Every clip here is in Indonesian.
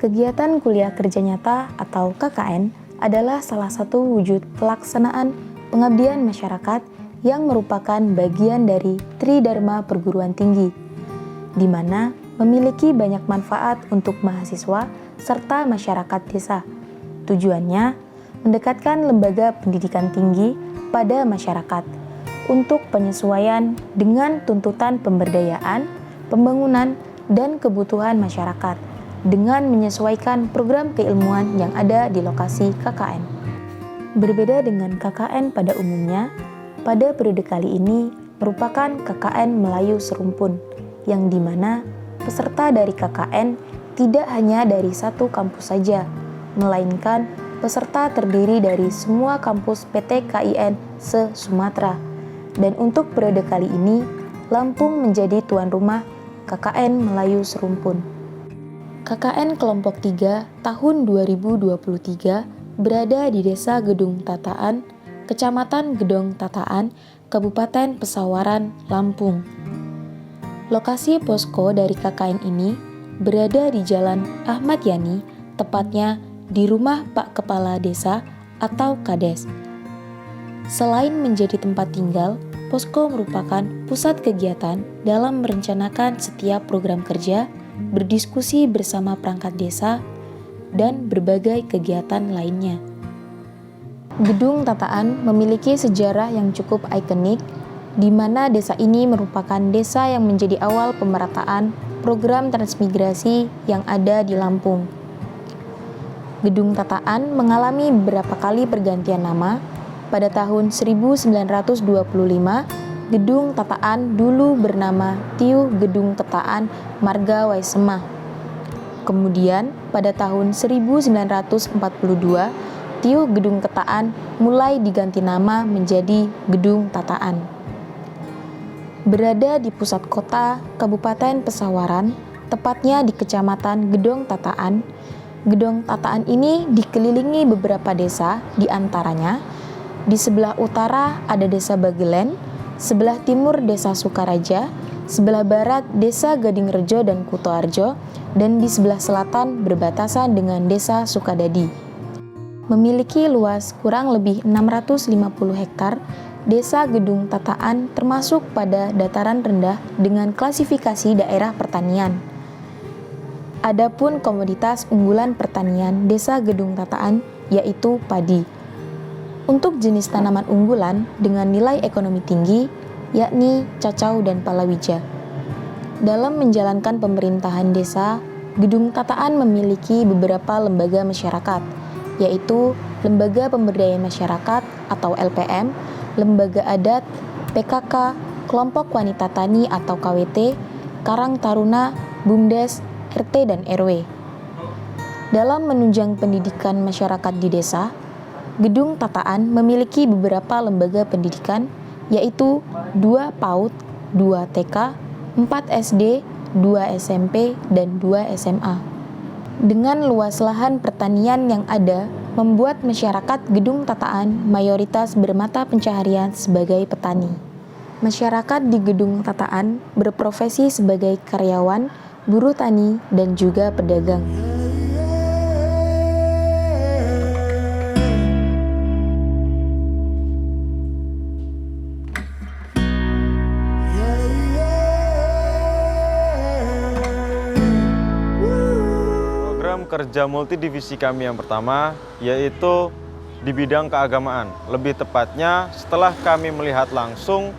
Kegiatan kuliah kerja nyata atau KKN adalah salah satu wujud pelaksanaan pengabdian masyarakat yang merupakan bagian dari Tridharma Perguruan Tinggi, di mana memiliki banyak manfaat untuk mahasiswa serta masyarakat desa. Tujuannya mendekatkan lembaga pendidikan tinggi pada masyarakat untuk penyesuaian dengan tuntutan pemberdayaan, pembangunan, dan kebutuhan masyarakat dengan menyesuaikan program keilmuan yang ada di lokasi KKN. Berbeda dengan KKN pada umumnya, pada periode kali ini merupakan KKN Melayu Serumpun, yang dimana peserta dari KKN tidak hanya dari satu kampus saja, melainkan peserta terdiri dari semua kampus PT KIN se-Sumatera. Dan untuk periode kali ini, Lampung menjadi tuan rumah KKN Melayu Serumpun. KKN Kelompok 3 tahun 2023 berada di Desa Gedung Tataan, Kecamatan Gedong Tataan, Kabupaten Pesawaran, Lampung. Lokasi posko dari KKN ini berada di Jalan Ahmad Yani, tepatnya di rumah Pak Kepala Desa atau Kades. Selain menjadi tempat tinggal, posko merupakan pusat kegiatan dalam merencanakan setiap program kerja, berdiskusi bersama perangkat desa, dan berbagai kegiatan lainnya. Gedung Tataan memiliki sejarah yang cukup ikonik, di mana desa ini merupakan desa yang menjadi awal pemerataan program transmigrasi yang ada di Lampung. Gedung Tataan mengalami beberapa kali pergantian nama. Pada tahun 1925, Gedung Tataan dulu bernama Tiuh Gedung Tataan Marga Waisema. Kemudian pada tahun 1942, Tiuh Gedung Tataan mulai diganti nama menjadi Gedung Tataan. Berada di pusat kota Kabupaten Pesawaran, tepatnya di Kecamatan Gedong Tataan. Gedong Tataan ini dikelilingi beberapa desa, di antaranya di sebelah utara ada Desa Bagelen, sebelah timur Desa Sukaraja, sebelah barat Desa Gadingrejo dan Kutoarjo, dan di sebelah selatan berbatasan dengan Desa Sukadadi. Memiliki luas kurang lebih 650 hektar, Desa Gedung Tataan termasuk pada dataran rendah dengan klasifikasi daerah pertanian. Adapun komoditas unggulan pertanian Desa Gedung Tataan yaitu padi. Untuk jenis tanaman unggulan dengan nilai ekonomi tinggi, yakni cacau dan palawija. Dalam menjalankan pemerintahan desa, Gedung Tataan memiliki beberapa lembaga masyarakat, yaitu Lembaga Pemberdayaan Masyarakat atau LPM, Lembaga Adat, PKK, Kelompok Wanita Tani atau KWT, Karang Taruna, BUMDes, RT dan RW. Dalam menunjang pendidikan masyarakat di desa, Gedung Tataan memiliki beberapa lembaga pendidikan, yaitu 2 PAUD, 2 TK, 4 SD, 2 SMP, dan 2 SMA. Dengan luas lahan pertanian yang ada, membuat masyarakat Gedung Tataan mayoritas bermata pencaharian sebagai petani. Masyarakat di Gedung Tataan berprofesi sebagai karyawan, buruh tani, dan juga pedagang. Kerja multidivisi kami yang pertama yaitu di bidang keagamaan. Lebih tepatnya setelah kami melihat langsung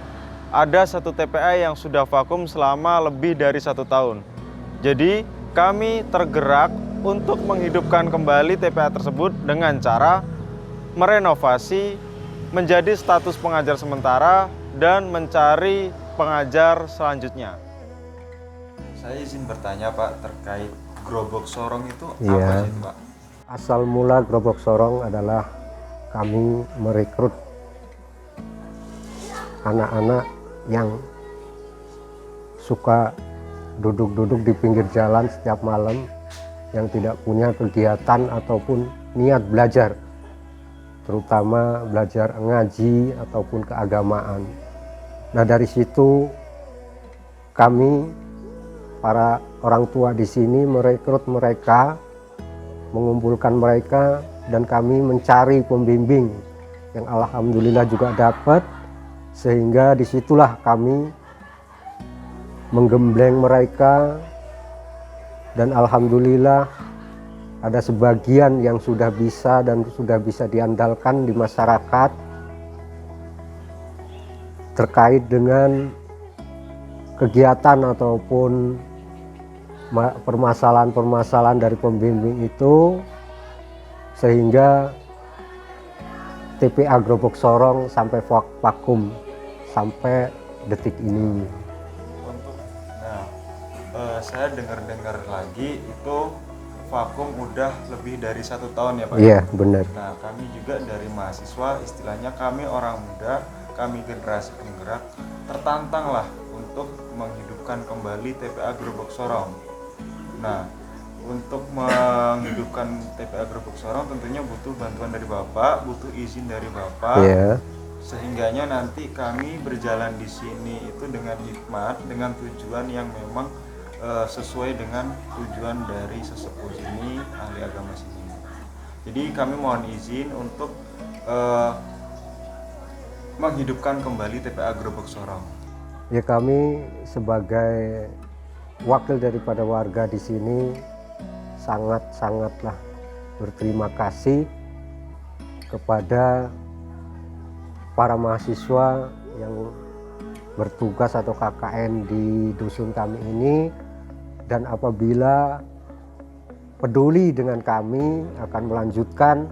ada satu TPA yang sudah vakum selama lebih dari 1 tahun. Jadi kami tergerak untuk menghidupkan kembali TPA tersebut dengan cara merenovasi menjadi status pengajar sementara dan mencari pengajar selanjutnya. Saya izin bertanya Pak terkait Grobok Sorong itu apa sih Pak? Asal mula Grobok Sorong adalah kami merekrut anak-anak yang suka duduk-duduk di pinggir jalan setiap malam, yang tidak punya kegiatan ataupun niat belajar, terutama belajar ngaji ataupun keagamaan. Nah, dari situ kami para orang tua di sini merekrut mereka mengumpulkan mereka dan kami mencari pembimbing yang alhamdulillah juga dapat, sehingga disitulah kami menggembleng mereka dan alhamdulillah ada sebagian yang sudah bisa dan sudah bisa diandalkan di masyarakat terkait dengan kegiatan ataupun permasalahan-permasalahan dari pembimbing itu, sehingga TPA Grobok Sorong sampai vakum sampai detik ini. Saya dengar-dengar lagi itu vakum udah lebih dari 1 tahun ya Pak? Iya, benar. Nah, kami juga dari mahasiswa, istilahnya kami orang muda, kami generasi penggerak, tertantang lah untuk menghidupkan kembali TPA Grobok Sorong. Nah, untuk menghidupkan TPA Grobok Sorong tentunya butuh bantuan dari Bapak, butuh izin dari Bapak. Iya. Sehingganya nanti kami berjalan di sini itu dengan hikmat, dengan tujuan yang memang sesuai dengan tujuan dari sesepuh sini, ahli agama sini. Jadi kami mohon izin untuk menghidupkan kembali TPA Grobok Sorong. Ya, kami sebagai wakil daripada warga di sini sangatlah berterima kasih kepada para mahasiswa yang bertugas atau KKN di dusun kami ini, dan apabila peduli dengan kami akan melanjutkan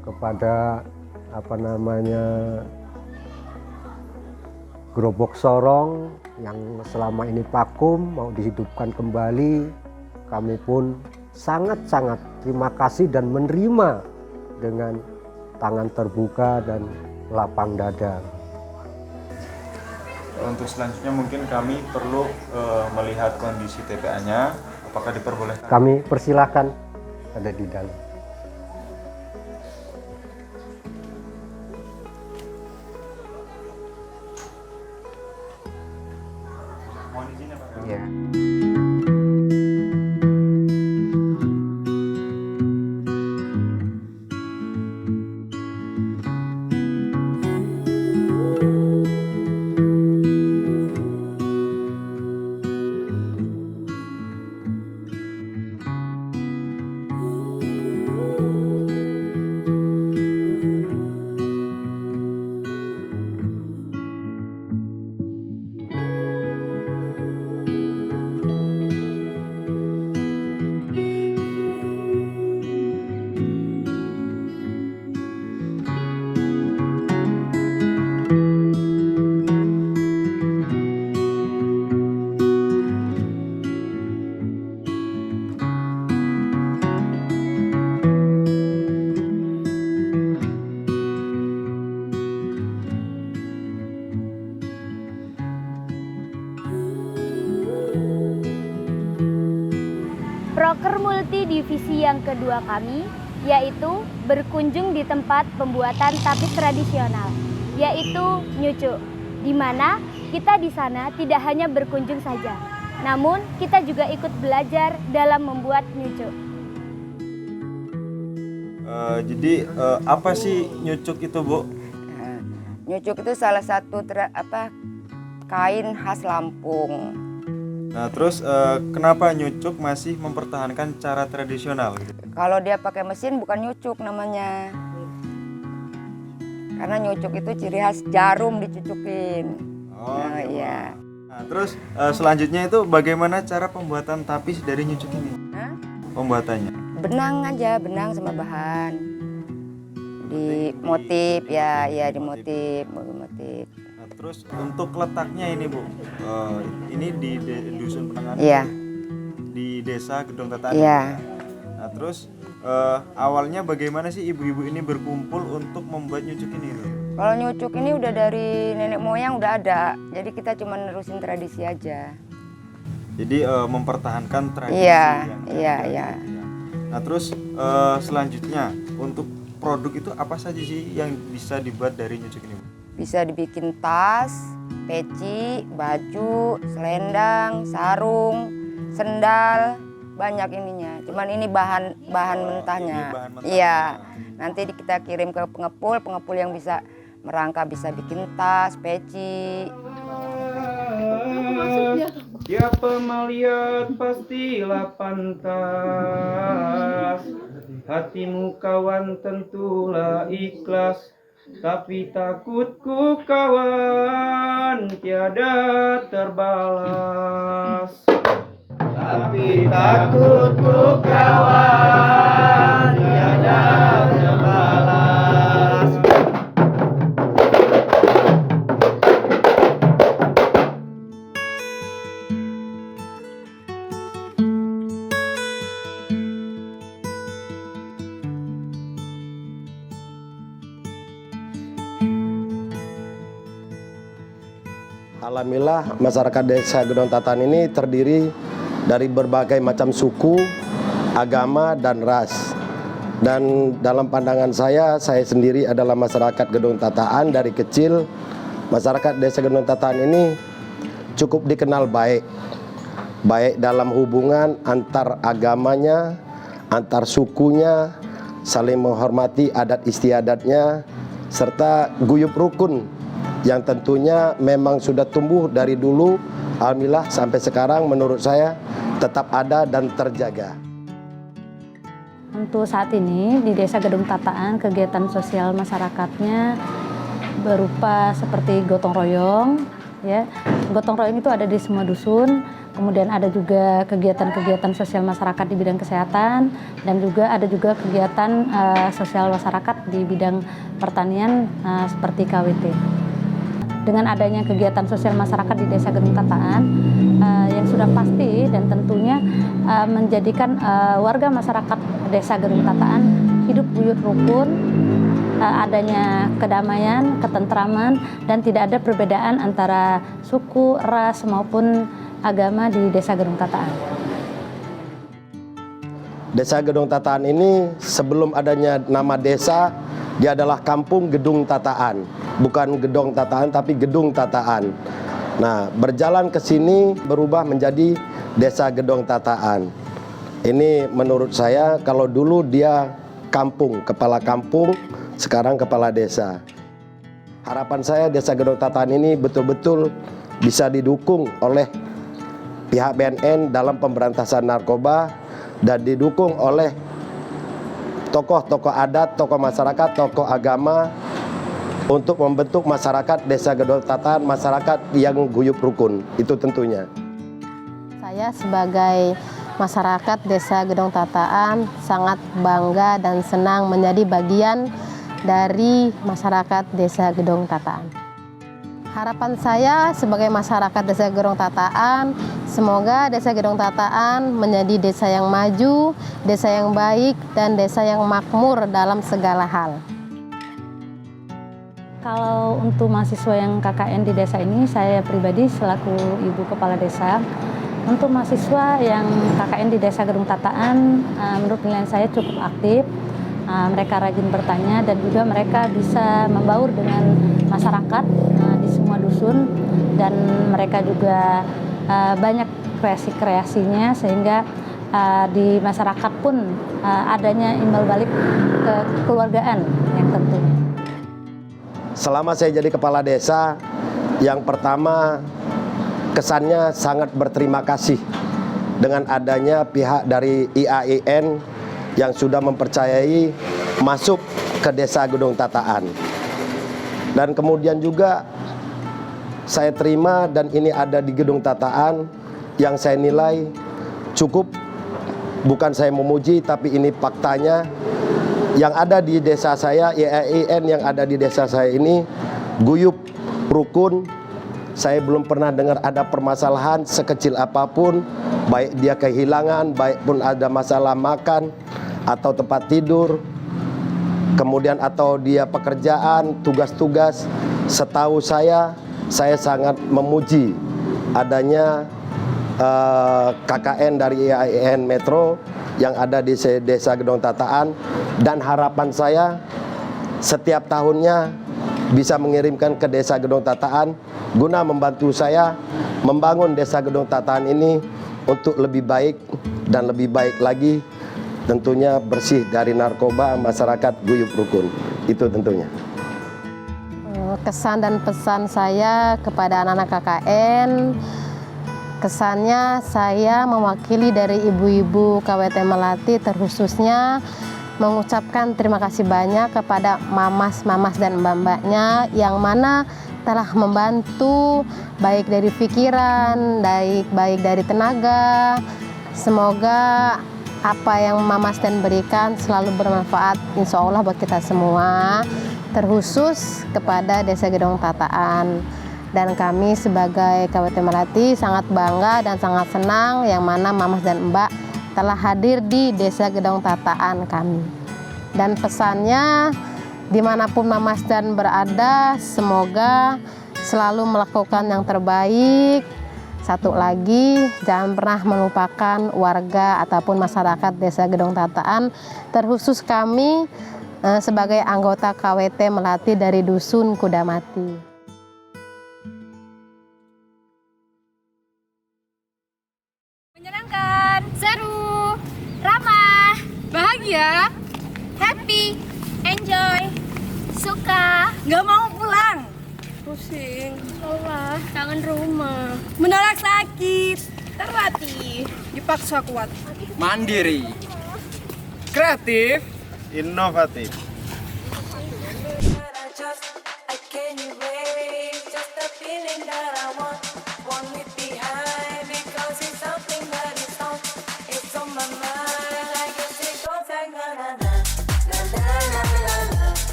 kepada Grobok Sorong yang selama ini vakum mau dihidupkan kembali. Kami pun sangat terima kasih dan menerima dengan tangan terbuka dan lapang dada. Untuk selanjutnya mungkin kami perlu melihat kondisi TPA-nya, apakah diperbolehkan? Kami persilahkan, ada di dalam. Mohon izin ya Pak. Ya. Proker multidivisi yang kedua kami yaitu berkunjung di tempat pembuatan tapis tradisional, yaitu nyucuk, di mana kita di sana tidak hanya berkunjung saja, namun kita juga ikut belajar dalam membuat nyucuk. Jadi apa sih nyucuk itu, Bu? Nyucuk itu salah satu kain khas Lampung. Nah, terus kenapa nyucuk masih mempertahankan cara tradisional? Kalau dia pakai mesin bukan nyucuk namanya. Karena nyucuk itu ciri khas jarum dicucukin. Oh iya. Nah, terus selanjutnya itu bagaimana cara pembuatan tapis dari nyucuk ini? Hah? Pembuatannya? Benang aja, benang sama bahan. Di motif ya, di motif. Nah, terus untuk letaknya ini, Bu, ini di Dusun Penanganan, Iya. di Desa Gedong Tetani. Iya. Nah, terus awalnya bagaimana sih ibu-ibu ini berkumpul untuk membuat nyucuk ini? Kalau nyucuk ini udah dari nenek moyang udah ada, jadi kita cuma nerusin tradisi aja. Jadi mempertahankan tradisi. Iya, yang iya, ada. iya. Nah, terus selanjutnya untuk produk itu apa saja sih yang bisa dibuat dari nyucuk ini, Bu? Bisa dibikin tas, peci, baju, selendang, sarung, sendal, banyak ininya. Cuman ini bahan mentahnya. Bahan mentahnya. Iya. Nanti kita kirim ke pengepul yang bisa merangka, bisa bikin tas, peci. Siapa melihat pastilah pantas, hatimu kawan tentulah ikhlas, tapi takutku kawan tiada terbalas. Tapi takutku kawan tiada terbalas. Alhamdulillah masyarakat Desa Gedong Tatahan ini terdiri dari berbagai macam suku, agama, dan ras. Dan dalam pandangan saya sendiri adalah masyarakat Gedong Tatahan dari kecil. Masyarakat Desa Gedong Tatahan ini cukup dikenal baik. Baik dalam hubungan antar agamanya, antar sukunya, saling menghormati adat istiadatnya, serta guyup rukun yang tentunya memang sudah tumbuh dari dulu, alhamdulillah sampai sekarang menurut saya tetap ada dan terjaga. Untuk saat ini di Desa Gedong Tatahan kegiatan sosial masyarakatnya berupa seperti gotong royong, ya. Gotong royong itu ada di semua dusun. Kemudian ada juga kegiatan-kegiatan sosial masyarakat di bidang kesehatan dan juga ada juga kegiatan sosial masyarakat di bidang pertanian seperti KWT. Dengan adanya kegiatan sosial masyarakat di Desa Gedong Tatahan yang sudah pasti dan tentunya menjadikan warga masyarakat Desa Gedong Tatahan hidup buyut rukun, adanya kedamaian, ketentraman, dan tidak ada perbedaan antara suku, ras maupun agama di Desa Gedong Tatahan. Desa Gedong Tatahan ini sebelum adanya nama desa, dia adalah Kampung Gedung Tatahan. Bukan Gedong Tatahan tapi Gedung Tatahan. Nah, berjalan ke sini berubah menjadi Desa Gedong Tatahan. Ini menurut saya kalau dulu dia kampung, kepala kampung, sekarang kepala desa. Harapan saya Desa Gedong Tatahan ini betul-betul bisa didukung oleh pihak BNN dalam pemberantasan narkoba dan didukung oleh tokoh-tokoh adat, tokoh masyarakat, tokoh agama untuk membentuk masyarakat Desa Gedong Tatahan, masyarakat yang guyup rukun, itu tentunya. Saya sebagai masyarakat Desa Gedong Tatahan sangat bangga dan senang menjadi bagian dari masyarakat Desa Gedong Tatahan. Harapan saya sebagai masyarakat Desa Gedong Tatahan, semoga Desa Gedong Tatahan menjadi desa yang maju, desa yang baik, dan desa yang makmur dalam segala hal. Kalau untuk mahasiswa yang KKN di desa ini, saya pribadi selaku Ibu Kepala Desa, untuk mahasiswa yang KKN di Desa Gedong Tatahan, menurut penilaian saya cukup aktif. Mereka rajin bertanya dan juga mereka bisa membaur dengan masyarakat di semua dusun, dan mereka juga banyak kreasi-kreasinya sehingga di masyarakat pun adanya imbal balik kekeluargaan yang tentunya. Selama saya jadi kepala desa, yang pertama kesannya sangat berterima kasih dengan adanya pihak dari IAIN yang sudah mempercayai masuk ke Desa Gedong Tatahan. Dan kemudian juga saya terima, dan ini ada di Gedong Tatahan yang saya nilai cukup, bukan saya memuji tapi ini faktanya. Yang ada di desa saya, IAIN yang ada di desa saya ini guyup rukun. Saya belum pernah dengar ada permasalahan sekecil apapun, baik dia kehilangan, baik pun ada masalah makan atau tempat tidur, kemudian atau dia pekerjaan, tugas-tugas. Setahu saya sangat memuji adanya KKN dari IAIN Metro yang ada di Desa Gedong Tatahan, dan harapan saya setiap tahunnya bisa mengirimkan ke Desa Gedong Tatahan guna membantu saya membangun Desa Gedong Tatahan ini untuk lebih baik dan lebih baik lagi, tentunya bersih dari narkoba, masyarakat guyup rukun. Itu tentunya. Kesan dan pesan saya kepada anak-anak KKN, kesannya saya mewakili dari ibu-ibu KWT Melati, terkhususnya mengucapkan terima kasih banyak kepada mamas-mamas dan mbak-mbaknya yang mana telah membantu baik dari pikiran, baik dari tenaga. Semoga apa yang mamas dan berikan selalu bermanfaat insya Allah buat kita semua, terkhusus kepada Desa Gedong Tataan. Dan kami sebagai KWT Melati sangat bangga dan sangat senang yang mana mamas dan mbak telah hadir di Desa Gedong Tataan kami. Dan pesannya, dimanapun mamas dan berada, semoga selalu melakukan yang terbaik. Satu lagi, jangan pernah melupakan warga ataupun masyarakat Desa Gedong Tataan, terkhusus kami sebagai anggota KWT Melati dari Dusun Kudamati. Menyenangkan, seru, ramah, bahagia, happy, enjoy, suka, nggak mau pulang, pusing, lelah, kangen rumah, menolak sakit, terlatih, dipaksa kuat, Mandiri, kreatif, Inovatif.